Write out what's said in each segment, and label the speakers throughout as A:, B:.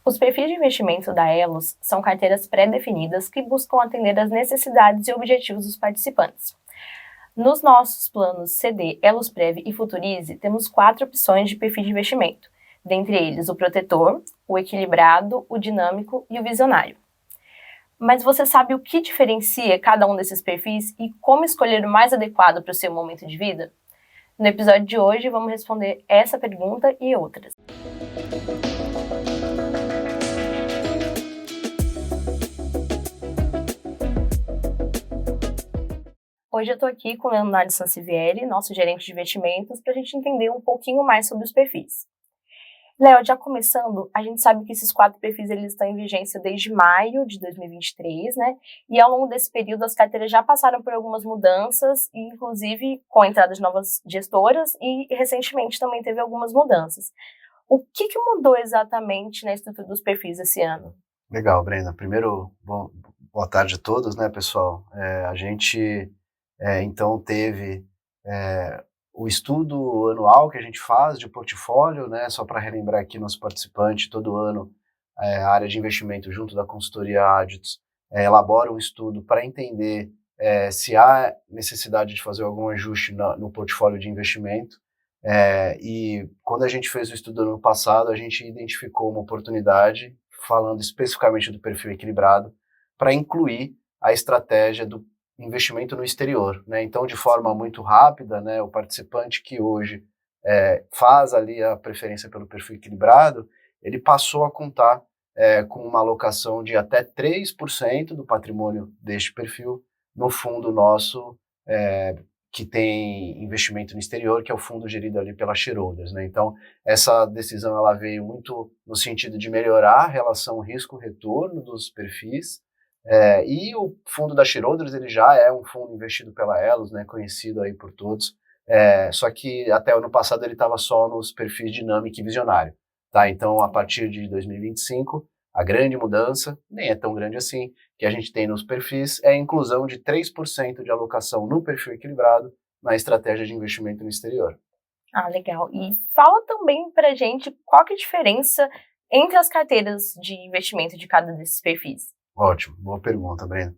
A: Os perfis de investimento da Elos são carteiras pré-definidas que buscam atender às necessidades e objetivos dos participantes. Nos nossos planos CD, Elosprev e Futurize, temos 4 opções de perfil de investimento, dentre eles o protetor, o equilibrado, o dinâmico e o visionário. Mas você sabe o que diferencia cada um desses perfis e como escolher o mais adequado para o seu momento de vida? No episódio de hoje, vamos responder essa pergunta e outras. Hoje eu estou aqui com o Leonardo Sancivielli, nosso gerente de investimentos, para a gente entender um pouquinho mais sobre os perfis. Léo, já começando, a gente sabe que esses 4 perfis eles estão em vigência desde maio de 2023, né? E ao longo desse período as carteiras já passaram por algumas mudanças, inclusive com a entrada de novas gestoras e recentemente também teve algumas mudanças. O que mudou exatamente na estrutura dos perfis esse ano?
B: Legal, Brenda. Primeiro, boa tarde a todos, né, pessoal? A gente, então, teve o estudo anual que a gente faz de portfólio, né, só para relembrar aqui nosso participante, todo ano a área de investimento junto da consultoria Aditus elabora um estudo para entender se há necessidade de fazer algum ajuste no portfólio de investimento. E quando a gente fez o estudo ano passado, a gente identificou uma oportunidade, falando especificamente do perfil equilibrado, para incluir a estratégia do investimento no exterior, né? Então, de forma muito rápida, né, o participante que hoje faz ali a preferência pelo perfil equilibrado, ele passou a contar com uma alocação de até 3% do patrimônio deste perfil no fundo nosso, que tem investimento no exterior, que é o fundo gerido ali pela Shareholders, né? Então, essa decisão ela veio muito no sentido de melhorar a relação risco-retorno dos perfis, e o fundo da Shareholders ele já é um fundo investido pela Elos, né, conhecido aí por todos, só que até o ano passado ele estava só nos perfis dinâmico e visionário, tá? Então, a partir de 2025, a grande mudança, nem é tão grande assim, que a gente tem nos perfis é a inclusão de 3% de alocação no perfil equilibrado na estratégia de investimento no exterior.
A: Ah, legal. E fala também pra gente qual que é a diferença entre as carteiras de investimento de cada desses perfis.
B: Ótimo, boa pergunta, Breno.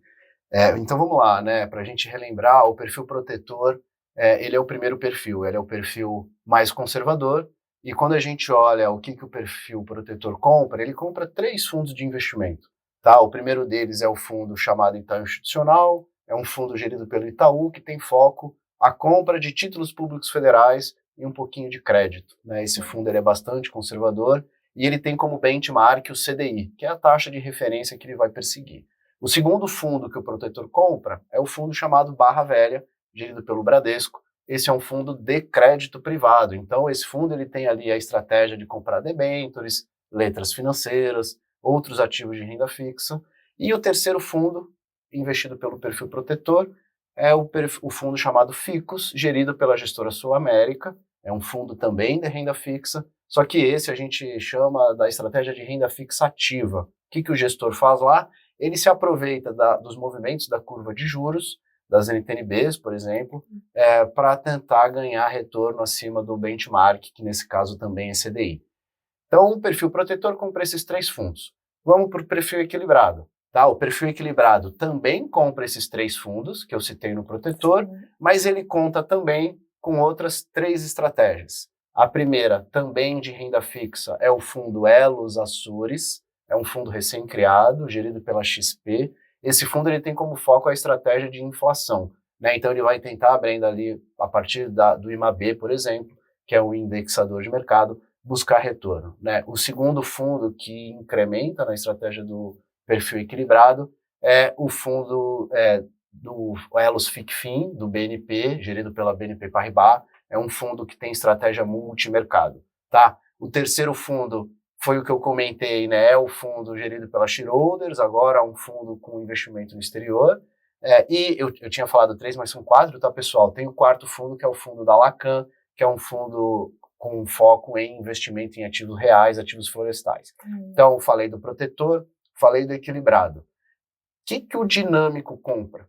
B: Então vamos lá, né? Para a gente relembrar, o perfil protetor, ele é o primeiro perfil, ele é o perfil mais conservador, e quando a gente olha o que o perfil protetor compra, ele compra 3 fundos de investimento, tá? O primeiro deles é o fundo chamado Itaú Institucional, é um fundo gerido pelo Itaú, que tem foco a compra de títulos públicos federais e um pouquinho de crédito, né? Esse fundo ele é bastante conservador, e ele tem como benchmark o CDI, que é a taxa de referência que ele vai perseguir. O segundo fundo que o protetor compra é o fundo chamado Barra Velha, gerido pelo Bradesco. Esse é um fundo de crédito privado. Então, esse fundo ele tem ali a estratégia de comprar debêntures, letras financeiras, outros ativos de renda fixa. E o terceiro fundo, investido pelo perfil protetor, é o fundo chamado Ficus, gerido pela gestora Sul América. É um fundo também de renda fixa, só que esse a gente chama da estratégia de renda fixa ativa. O que o gestor faz lá? Ele se aproveita dos movimentos da curva de juros, das NTNBs, por exemplo, para tentar ganhar retorno acima do benchmark, que nesse caso também é CDI. Então, o perfil protetor compra esses 3 fundos. Vamos para o perfil equilibrado. Tá? O perfil equilibrado também compra esses 3 fundos, que eu citei no protetor, mas ele conta também com outras 3 estratégias. A primeira, também de renda fixa, é o fundo Elos Açores, é um fundo recém-criado, gerido pela XP. Esse fundo ele tem como foco a estratégia de inflação, né? Então ele vai tentar, Brenda, ali, a partir do IMAB, por exemplo, que é um indexador de mercado, buscar retorno, né? O segundo fundo que incrementa na estratégia do perfil equilibrado é o fundo do Elos FICFIN, do BNP, gerido pela BNP Paribas. É um fundo que tem estratégia multimercado, tá? O terceiro fundo foi o que eu comentei, né? É o fundo gerido pela Shareholders, agora um fundo com investimento no exterior. E eu tinha falado 3, mas são 4, tá, pessoal? Tem o quarto fundo, que é o fundo da Lacan, que é um fundo com foco em investimento em ativos reais, ativos florestais. Então, falei do protetor, falei do equilibrado. O que o dinâmico compra?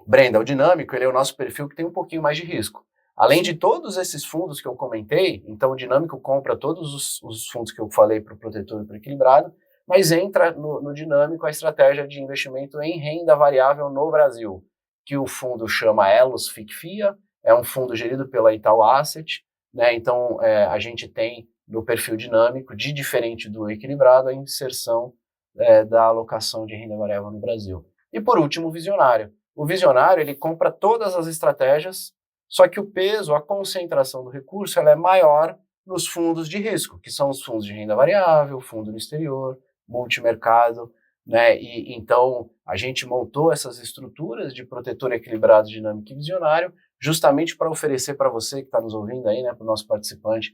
B: Brenda, o dinâmico ele é o nosso perfil que tem um pouquinho mais de risco. Além de todos esses fundos que eu comentei, então o Dinâmico compra todos os fundos que eu falei para o protetor e para o equilibrado, mas entra no Dinâmico a estratégia de investimento em renda variável no Brasil, que o fundo chama Elos FICFIA, é um fundo gerido pela Itaú Asset, né? Então a gente tem no perfil dinâmico, de diferente do equilibrado, a inserção da alocação de renda variável no Brasil. E por último, o visionário. O visionário, ele compra todas as estratégias, só que o peso, a concentração do recurso, ela é maior nos fundos de risco, que são os fundos de renda variável, fundo no exterior, multimercado, né? E então a gente montou essas estruturas de protetor equilibrado, dinâmico e visionário, justamente para oferecer para você que está nos ouvindo aí, né, para o nosso participante,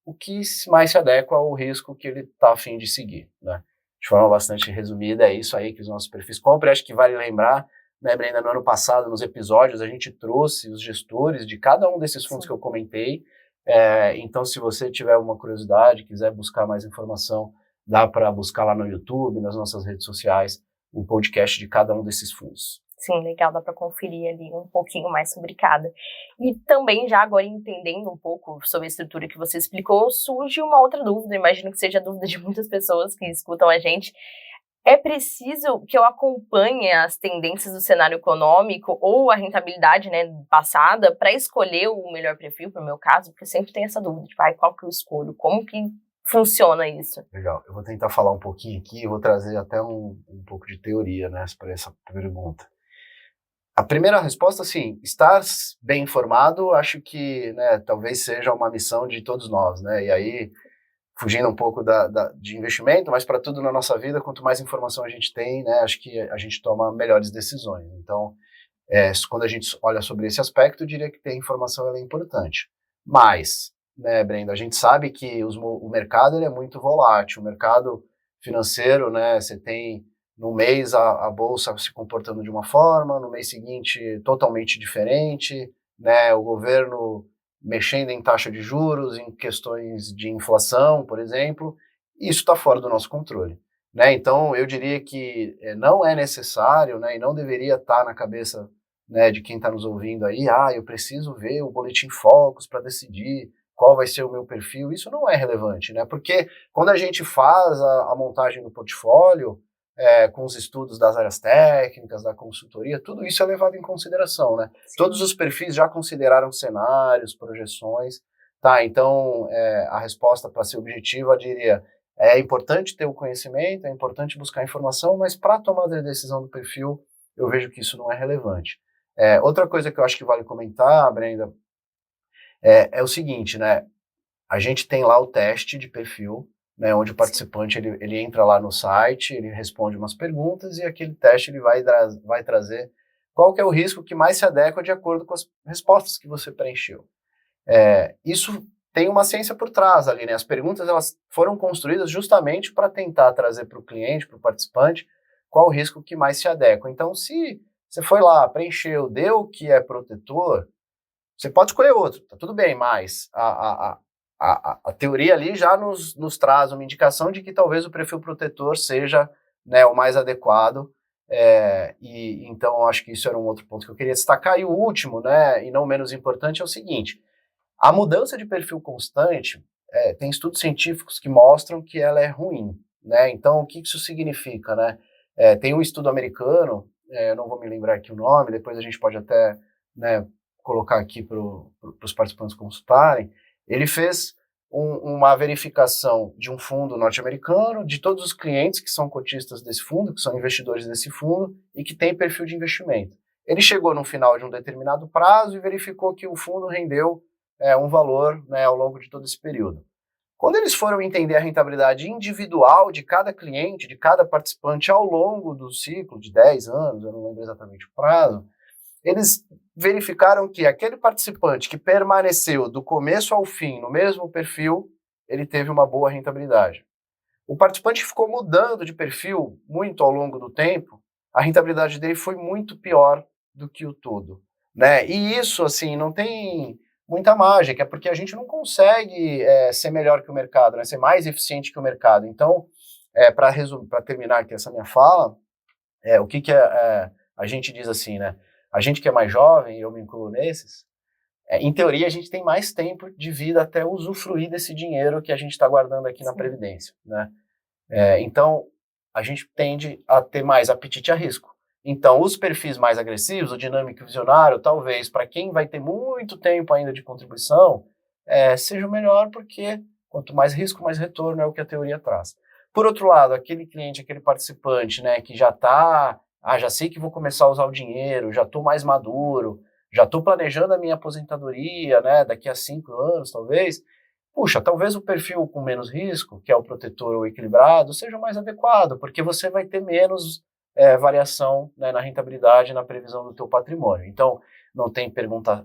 B: o que mais se adequa ao risco que ele está a fim de seguir, né? De forma bastante resumida, é isso aí que os nossos perfis compram. Acho que vale lembrar, né, Brenda, no ano passado, nos episódios, a gente trouxe os gestores de cada um desses fundos que eu comentei. Então, se você tiver uma curiosidade, quiser buscar mais informação, dá para buscar lá no YouTube, nas nossas redes sociais, o podcast de cada um desses fundos.
A: Sim, legal, dá para conferir ali um pouquinho mais sobre cada. E também, já agora entendendo um pouco sobre a estrutura que você explicou, surge uma outra dúvida, imagino que seja a dúvida de muitas pessoas que escutam a gente. É preciso que eu acompanhe as tendências do cenário econômico ou a rentabilidade, né, passada para escolher o melhor perfil, para o meu caso? Porque sempre tem essa dúvida, tipo, qual que eu escolho? Como que funciona isso?
B: Legal, eu vou tentar falar um pouquinho aqui, eu vou trazer até um pouco de teoria, né, para essa pergunta. A primeira resposta, sim, estar bem informado, acho que, né, talvez seja uma missão de todos nós, né, e aí, fugindo um pouco de investimento, mas para tudo na nossa vida, quanto mais informação a gente tem, né, acho que a gente toma melhores decisões. Então, quando a gente olha sobre esse aspecto, eu diria que ter informação ela é importante. Mas, né, Brenda, a gente sabe que o mercado ele é muito volátil, o mercado financeiro, né, você tem no mês a bolsa se comportando de uma forma, no mês seguinte totalmente diferente, né, o governo mexendo em taxa de juros, em questões de inflação, por exemplo, isso está fora do nosso controle, né? Então eu diria que não é necessário, né, e não deveria estar na cabeça, né, de quem está nos ouvindo aí, eu preciso ver o Boletim Focus para decidir qual vai ser o meu perfil. Isso não é relevante, né? Porque quando a gente faz a montagem do portfólio, com os estudos das áreas técnicas, da consultoria, tudo isso é levado em consideração, né? Sim. Todos os perfis já consideraram cenários, projeções, tá? Então, a resposta para ser objetiva, eu diria, é importante ter o conhecimento, é importante buscar informação, mas para tomar a decisão do perfil, eu vejo que isso não é relevante. Outra coisa que eu acho que vale comentar, Brenda, é o seguinte, né? A gente tem lá o teste de perfil, né, onde o participante ele entra lá no site, ele responde umas perguntas e aquele teste ele vai trazer qual que é o risco que mais se adequa de acordo com as respostas que você preencheu. Isso tem uma ciência por trás ali, né? As perguntas elas foram construídas justamente para tentar trazer para o cliente, para o participante, qual o risco que mais se adequa. Então, se você foi lá, preencheu, deu o que é protetor, você pode escolher outro, tá tudo bem, mas a teoria ali já nos traz uma indicação de que talvez o perfil protetor seja, né, o mais adequado, e então acho que isso era um outro ponto que eu queria destacar. E o último, né, e não menos importante, é o seguinte: a mudança de perfil constante, tem estudos científicos que mostram que ela é ruim, né? Então o que isso significa, né? Tem um estudo americano, eu não vou me lembrar aqui o nome, depois a gente pode até, né, colocar aqui para os participantes consultarem. Ele fez uma verificação de um fundo norte-americano, de todos os clientes que são cotistas desse fundo, que são investidores desse fundo e que têm perfil de investimento. Ele chegou no final de um determinado prazo e verificou que o fundo rendeu um valor, né, ao longo de todo esse período. Quando eles foram entender a rentabilidade individual de cada cliente, de cada participante ao longo do ciclo de 10 anos, eu não lembro exatamente o prazo, eles verificaram que aquele participante que permaneceu do começo ao fim no mesmo perfil, ele teve uma boa rentabilidade. O participante que ficou mudando de perfil muito ao longo do tempo, a rentabilidade dele foi muito pior do que o todo, né? E isso, assim, não tem muita mágica, é porque a gente não consegue ser melhor que o mercado, né? Ser mais eficiente que o mercado. Então, para terminar aqui essa minha fala, o que a gente diz assim, né? A gente que é mais jovem, e eu me incluo nesses, em teoria, a gente tem mais tempo de vida até usufruir desse dinheiro que a gente está guardando aqui na Previdência, né? Então, a gente tende a ter mais apetite a risco. Então, os perfis mais agressivos, o dinâmico e o visionário, talvez, para quem vai ter muito tempo ainda de contribuição, seja o melhor, porque quanto mais risco, mais retorno é o que a teoria traz. Por outro lado, aquele cliente, aquele participante, né, que já está, já sei que vou começar a usar o dinheiro, já estou mais maduro, já estou planejando a minha aposentadoria, né, daqui a 5 anos, talvez. Puxa, talvez o perfil com menos risco, que é o protetor ou equilibrado, seja o mais adequado, porque você vai ter menos variação, né, na rentabilidade, na previsão do teu patrimônio. Então, não tem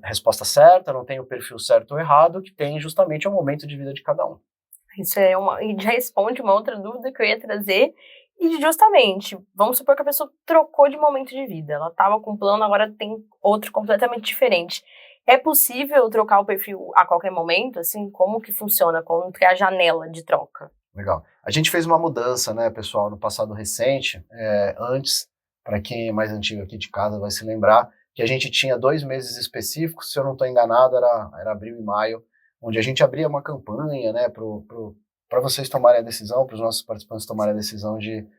B: resposta certa, não tem o perfil certo ou errado, que tem justamente o momento de vida de cada um.
A: Isso e já responde uma outra dúvida que eu ia trazer. E justamente, vamos supor que a pessoa trocou de momento de vida. Ela estava com um plano, agora tem outro completamente diferente. É possível trocar o perfil a qualquer momento? Assim, como que funciona? Como que é a janela de troca?
B: Legal. A gente fez uma mudança, né, pessoal, no passado recente. Antes, para quem é mais antigo aqui de casa vai se lembrar, que a gente tinha 2 meses específicos, se eu não estou enganado, era abril e maio, onde a gente abria uma campanha, né, para vocês tomarem a decisão, para os nossos participantes tomarem a decisão de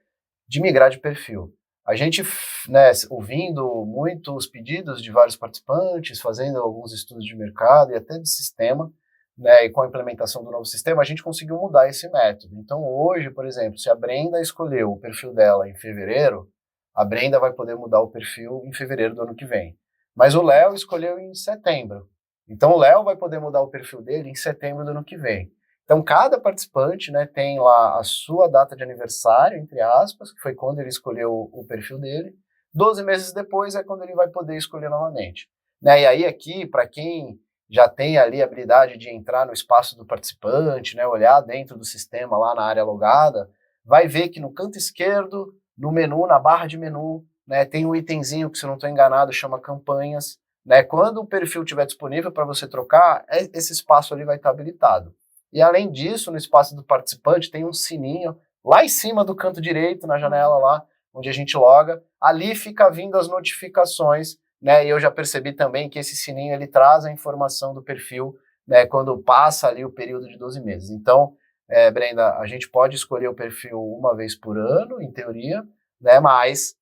B: migrar de perfil. A gente, né, ouvindo muitos pedidos de vários participantes, fazendo alguns estudos de mercado e até de sistema, né, e com a implementação do novo sistema, a gente conseguiu mudar esse método. Então, hoje, por exemplo, se a Brenda escolheu o perfil dela em fevereiro, a Brenda vai poder mudar o perfil em fevereiro do ano que vem. Mas o Léo escolheu em setembro. Então, o Léo vai poder mudar o perfil dele em setembro do ano que vem. Então, cada participante, né, tem lá a sua data de aniversário, entre aspas, que foi quando ele escolheu o perfil dele. 12 meses depois é quando ele vai poder escolher novamente. Né? E aí, aqui, para quem já tem ali a habilidade de entrar no espaço do participante, né, olhar dentro do sistema lá na área logada, vai ver que no canto esquerdo, no menu, na barra de menu, né, tem um itemzinho que, se eu não estou enganado, chama campanhas. Né? Quando o perfil estiver disponível para você trocar, esse espaço ali vai estar habilitado. E além disso, no espaço do participante tem um sininho lá em cima do canto direito, na janela lá, onde a gente loga. Ali fica vindo as notificações, né? E eu já percebi também que esse sininho ele traz a informação do perfil, né, quando passa ali o período de 12 meses. Então, Brenda, a gente pode escolher o perfil uma vez por ano, em teoria, né? Mas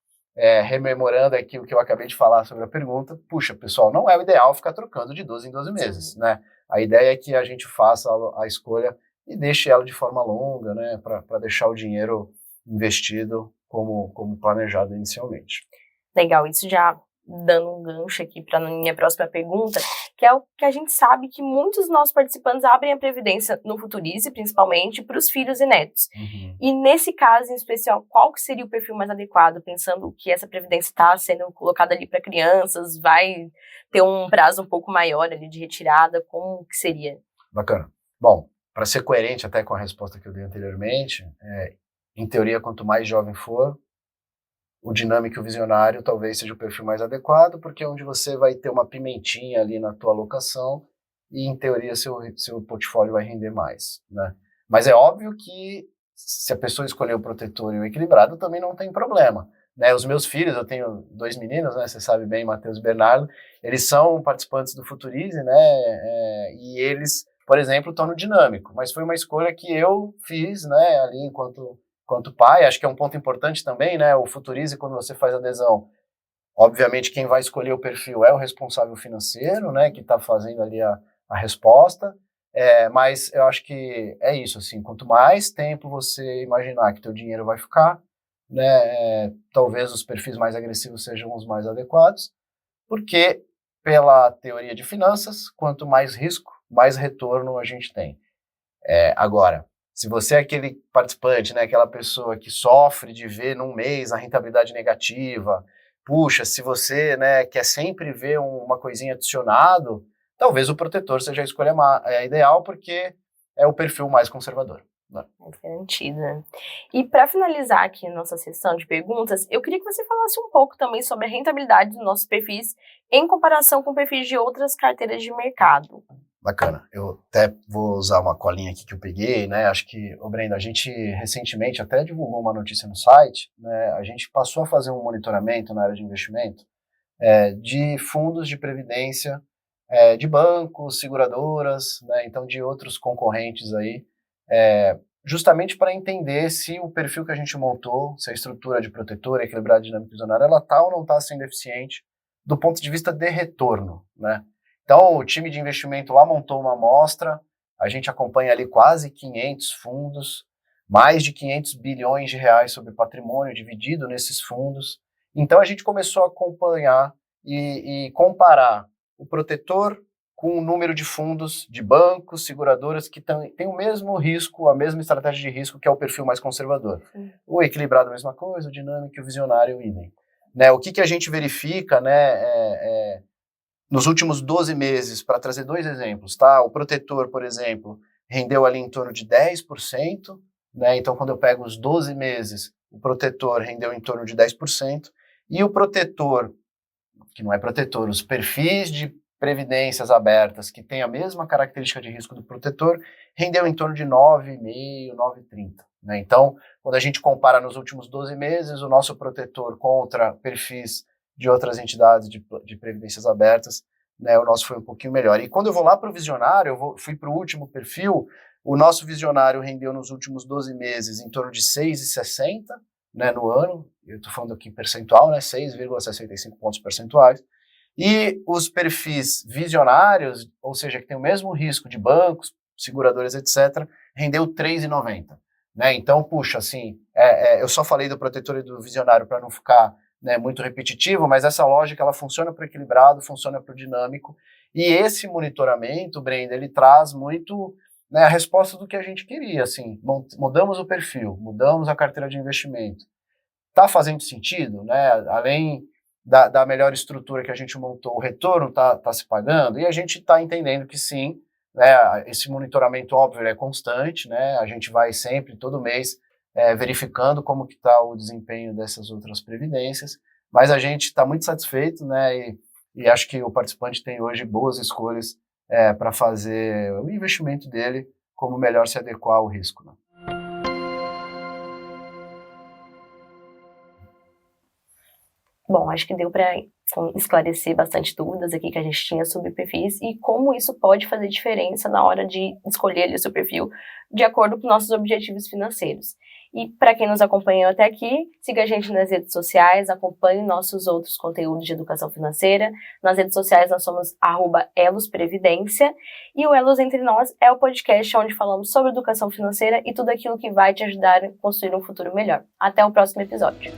B: rememorando aqui o que eu acabei de falar sobre a pergunta, puxa, pessoal, não é o ideal ficar trocando de 12 em 12 meses, né? A ideia é que a gente faça a escolha e deixe ela de forma longa, né, para deixar o dinheiro investido como planejado inicialmente.
A: Legal, isso já dando um gancho aqui para a minha próxima pergunta, que é o que a gente sabe que muitos dos nossos participantes abrem a previdência no Futurize, principalmente, para os filhos e netos.
B: Uhum.
A: E nesse caso em especial, qual que seria o perfil mais adequado, pensando que essa previdência está sendo colocada ali para crianças, vai ter um prazo um pouco maior ali de retirada, como que seria?
B: Bacana. Bom, para ser coerente até com a resposta que eu dei anteriormente, em teoria, quanto mais jovem for, o dinâmico e o visionário talvez seja o perfil mais adequado, porque é onde você vai ter uma pimentinha ali na tua alocação e, em teoria, seu portfólio vai render mais, né? Mas é óbvio que se a pessoa escolher o protetor e o equilibrado, também não tem problema, né? Os meus filhos, eu tenho 2 meninos, né? Você sabe bem, Matheus e Bernardo, eles são participantes do Futurize, né? E eles, por exemplo, estão no dinâmico, mas foi uma escolha que eu fiz, né? Ali enquanto pai, acho que é um ponto importante também, né? O Futurize, quando você faz adesão, obviamente quem vai escolher o perfil é o responsável financeiro, né? Que está fazendo ali a resposta. Mas eu acho que é isso, assim, quanto mais tempo você imaginar que teu dinheiro vai ficar, né? Talvez os perfis mais agressivos sejam os mais adequados, porque pela teoria de finanças, quanto mais risco, mais retorno a gente tem. Agora, se você é aquele participante, né, aquela pessoa que sofre de ver num mês a rentabilidade negativa, puxa, se você, né, quer sempre ver uma coisinha adicionado, talvez o protetor seja a escolha ideal, porque é o perfil mais conservador. Né?
A: Garantida. E para finalizar aqui nossa sessão de perguntas, eu queria que você falasse um pouco também sobre a rentabilidade dos nossos perfis em comparação com perfis de outras carteiras de mercado.
B: Bacana. Eu até vou usar uma colinha aqui que eu peguei, né? Acho que, Brenda, a gente recentemente até divulgou uma notícia no site, né? A gente passou a fazer um monitoramento na área de investimento de fundos de previdência de bancos, seguradoras, né, então de outros concorrentes aí, justamente para entender se o perfil que a gente montou, se a estrutura de protetor, equilibrada, dinâmica e visionária, ela está ou não está sendo eficiente do ponto de vista de retorno, né? Então, o time de investimento lá montou uma amostra, a gente acompanha ali quase 500 fundos, mais de 500 bilhões de reais sobre patrimônio dividido nesses fundos. Então, a gente começou a acompanhar e comparar o protetor com o número de fundos de bancos, seguradoras que têm o mesmo risco, a mesma estratégia de risco, que é o perfil mais conservador. O equilibrado, a mesma coisa, o dinâmico e o visionário, o idem. Né, o que a gente verifica, né, nos últimos 12 meses, para trazer 2 exemplos, tá? O protetor, por exemplo, rendeu ali em torno de 10%, né? Então, quando eu pego os 12 meses, o protetor rendeu em torno de 10%, e o protetor, que não é protetor, os perfis de previdências abertas, que têm a mesma característica de risco do protetor, rendeu em torno de 9,5%, 9,30%. Né? Então, quando a gente compara nos últimos 12 meses, o nosso protetor contra perfis de outras entidades de previdências abertas, né, o nosso foi um pouquinho melhor. E quando eu vou lá para o visionário, fui para o último perfil, o nosso visionário rendeu nos últimos 12 meses em torno de 6,60, né, no ano, eu estou falando aqui em percentual, né, 6,65 pontos percentuais, e os perfis visionários, ou seja, que tem o mesmo risco de bancos, seguradoras, etc., rendeu 3,90. Né? Então, puxa, assim, eu só falei do protetor e do visionário para não ficar, né, muito repetitivo, mas essa lógica ela funciona para o equilibrado, funciona para o dinâmico, e esse monitoramento, Brenda, ele traz muito, né, a resposta do que a gente queria, assim, mudamos o perfil, mudamos a carteira de investimento. Está fazendo sentido, né? Além da melhor estrutura que a gente montou, o retorno está se pagando, e a gente está entendendo que sim, né, esse monitoramento, óbvio, é constante, né, a gente vai sempre, todo mês, verificando como que está o desempenho dessas outras previdências, mas a gente está muito satisfeito, né, e acho que o participante tem hoje boas escolhas para fazer o investimento dele, como melhor se adequar ao risco. Né?
A: Bom, acho que deu para esclarecer bastante dúvidas aqui que a gente tinha sobre perfis e como isso pode fazer diferença na hora de escolher ali o seu perfil de acordo com nossos objetivos financeiros. E para quem nos acompanhou até aqui, siga a gente nas redes sociais, acompanhe nossos outros conteúdos de educação financeira. Nas redes sociais nós somos @elosprevidência e o Elos Entre Nós é o podcast onde falamos sobre educação financeira e tudo aquilo que vai te ajudar a construir um futuro melhor. Até o próximo episódio.